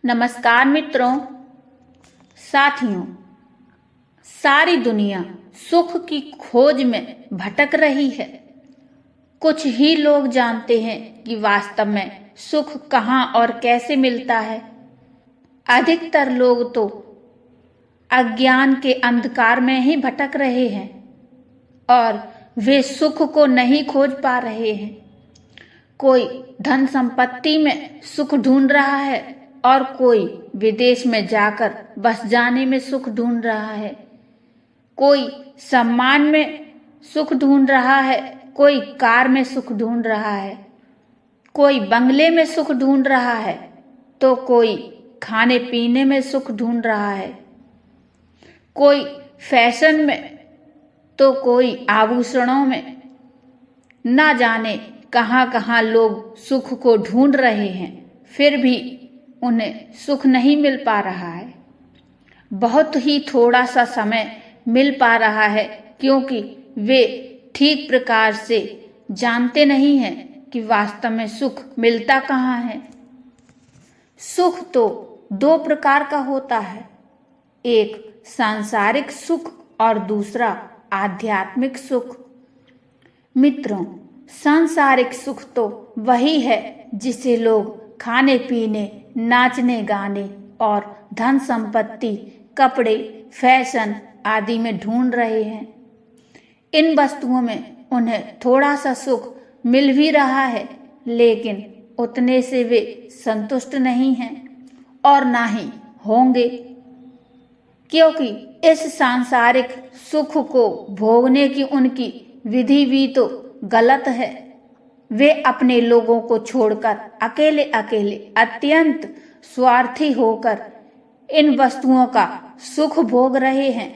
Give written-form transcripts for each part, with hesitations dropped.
नमस्कार मित्रों, साथियों। सारी दुनिया सुख की खोज में भटक रही है। कुछ ही लोग जानते हैं कि वास्तव में सुख कहाँ और कैसे मिलता है। अधिकतर लोग तो अज्ञान के अंधकार में ही भटक रहे हैं और वे सुख को नहीं खोज पा रहे हैं। कोई धन संपत्ति में सुख ढूंढ रहा है और कोई विदेश में जाकर बस जाने में सुख ढूंढ रहा है। कोई सम्मान में सुख ढूंढ रहा है, कोई कार में सुख ढूंढ रहा है, कोई बंगले में सुख ढूंढ रहा है, तो कोई खाने पीने में सुख ढूंढ रहा है, कोई फैशन में तो कोई आभूषणों में। ना जाने कहाँ कहाँ लोग सुख को ढूंढ रहे हैं, फिर भी उन्हें सुख नहीं मिल पा रहा है। बहुत ही थोड़ा सा समय मिल पा रहा है, क्योंकि वे ठीक प्रकार से जानते नहीं हैं कि वास्तव में सुख मिलता कहाँ है। सुख तो दो प्रकार का होता है, एक सांसारिक सुख और दूसरा आध्यात्मिक सुख। मित्रों, सांसारिक सुख तो वही है जिसे लोग खाने पीने, नाचने गाने और धन संपत्ति, कपड़े, फैशन आदि में ढूंढ रहे हैं। इन वस्तुओं में उन्हें थोड़ा सा सुख मिल भी रहा है, लेकिन उतने से वे संतुष्ट नहीं हैं और ना ही होंगे, क्योंकि इस सांसारिक सुख को भोगने की उनकी विधि भी तो गलत है। वे अपने लोगों को छोड़कर अकेले अकेले अत्यंत स्वार्थी होकर इन वस्तुओं का सुख भोग रहे हैं।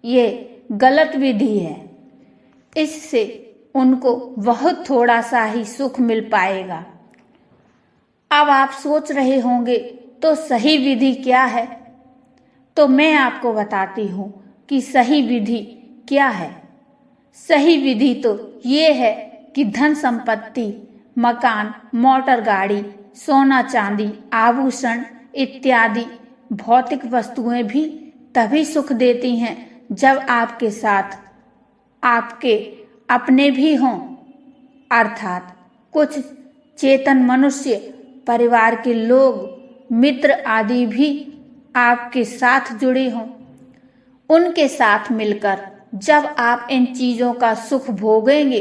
ये गलत विधि है। इससे उनको बहुत थोड़ा सा ही सुख मिल पाएगा। अब आप सोच रहे होंगे, तो सही विधि क्या है? तो मैं आपको बताती हूँ कि सही विधि क्या है। सही विधि तो ये है कि धन संपत्ति, मकान, मोटर गाड़ी, सोना चांदी, आभूषण इत्यादि भौतिक वस्तुएं भी तभी सुख देती हैं जब आपके साथ आपके अपने भी हों, अर्थात कुछ चेतन मनुष्य, परिवार के लोग, मित्र आदि भी आपके साथ जुड़े हों। उनके साथ मिलकर जब आप इन चीजों का सुख भोगेंगे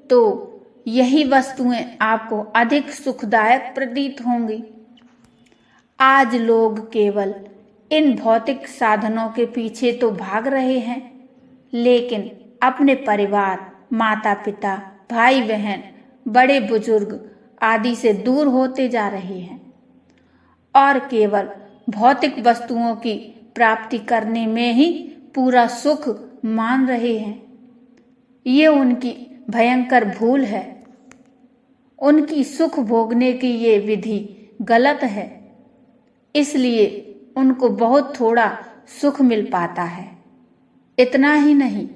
तो यही वस्तुएं आपको अधिक सुखदायक प्रतीत होंगी। आज लोग केवल इन भौतिक साधनों के पीछे तो भाग रहे हैं, लेकिन अपने परिवार, माता पिता, भाई बहन, बड़े बुजुर्ग आदि से दूर होते जा रहे हैं और केवल भौतिक वस्तुओं की प्राप्ति करने में ही पूरा सुख मान रहे हैं। ये उनकी भयंकर भूल है। उनकी सुख भोगने की ये विधि गलत है, इसलिए उनको बहुत थोड़ा सुख मिल पाता है। इतना ही नहीं,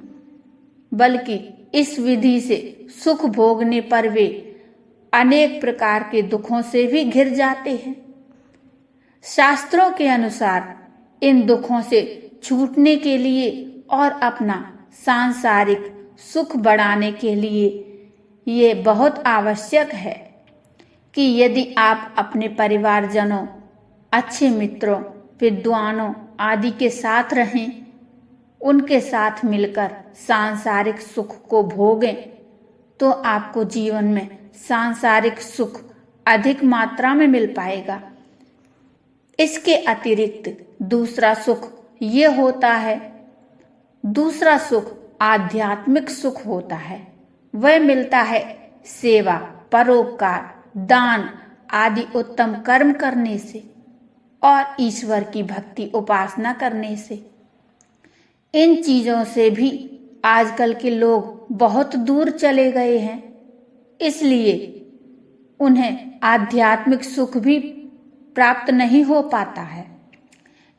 बल्कि इस विधि से सुख भोगने पर वे अनेक प्रकार के दुखों से भी घिर जाते हैं। शास्त्रों के अनुसार इन दुखों से छूटने के लिए और अपना सांसारिक सुख बढ़ाने के लिए ये बहुत आवश्यक है कि यदि आप अपने परिवारजनों, अच्छे मित्रों, विद्वानों आदि के साथ रहें, उनके साथ मिलकर सांसारिक सुख को भोगें, तो आपको जीवन में सांसारिक सुख अधिक मात्रा में मिल पाएगा। इसके अतिरिक्त दूसरा सुख ये होता है, दूसरा सुख आध्यात्मिक सुख होता है। वह मिलता है सेवा, परोपकार, दान आदि उत्तम कर्म करने से और ईश्वर की भक्ति उपासना करने से। इन चीजों से भी आजकल के लोग बहुत दूर चले गए हैं, इसलिए उन्हें आध्यात्मिक सुख भी प्राप्त नहीं हो पाता है।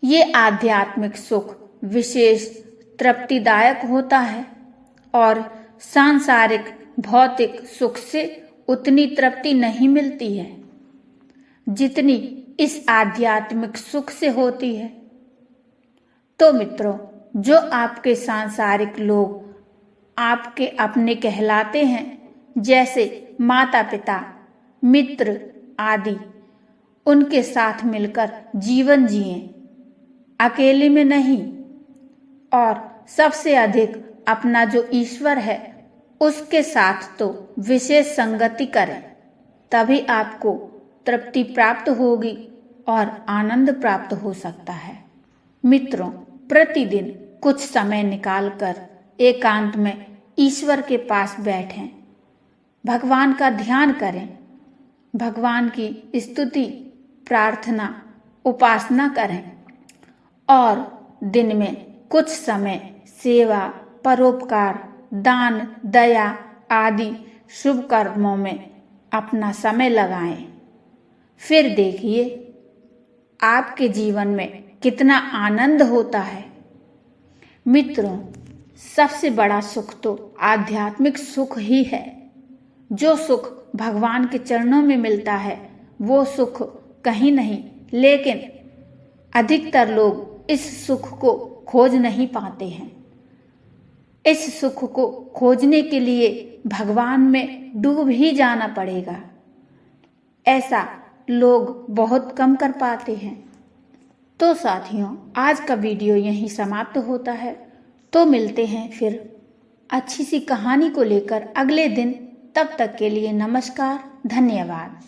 ये आध्यात्मिक सुख विशेष तृप्तिदायक होता है और सांसारिक भौतिक सुख से उतनी तृप्ति नहीं मिलती है जितनी इस आध्यात्मिक सुख से होती है। तो मित्रों, जो आपके सांसारिक लोग आपके अपने कहलाते हैं, जैसे माता पिता, मित्र आदि, उनके साथ मिलकर जीवन जिएं, अकेले में नहीं। और सबसे अधिक अपना जो ईश्वर है उसके साथ तो विशेष संगति करें, तभी आपको तृप्ति प्राप्त होगी और आनंद प्राप्त हो सकता है। मित्रों, प्रतिदिन कुछ समय निकालकर एकांत में ईश्वर के पास बैठें, भगवान का ध्यान करें, भगवान की स्तुति, प्रार्थना, उपासना करें और दिन में कुछ समय सेवा, परोपकार, दान, दया आदि शुभ कर्मों में अपना समय लगाएं। फिर देखिए आपके जीवन में कितना आनंद होता है। मित्रों, सबसे बड़ा सुख तो आध्यात्मिक सुख ही है। जो सुख भगवान के चरणों में मिलता है वो सुख कहीं नहीं, लेकिन अधिकतर लोग इस सुख को खोज नहीं पाते हैं। इस सुख को खोजने के लिए भगवान में डूब ही जाना पड़ेगा। ऐसा लोग बहुत कम कर पाते हैं। तो साथियों, आज का वीडियो यहीं समाप्त होता है। तो मिलते हैं फिर अच्छी सी कहानी को लेकर अगले दिन। तब तक के लिए नमस्कार, धन्यवाद।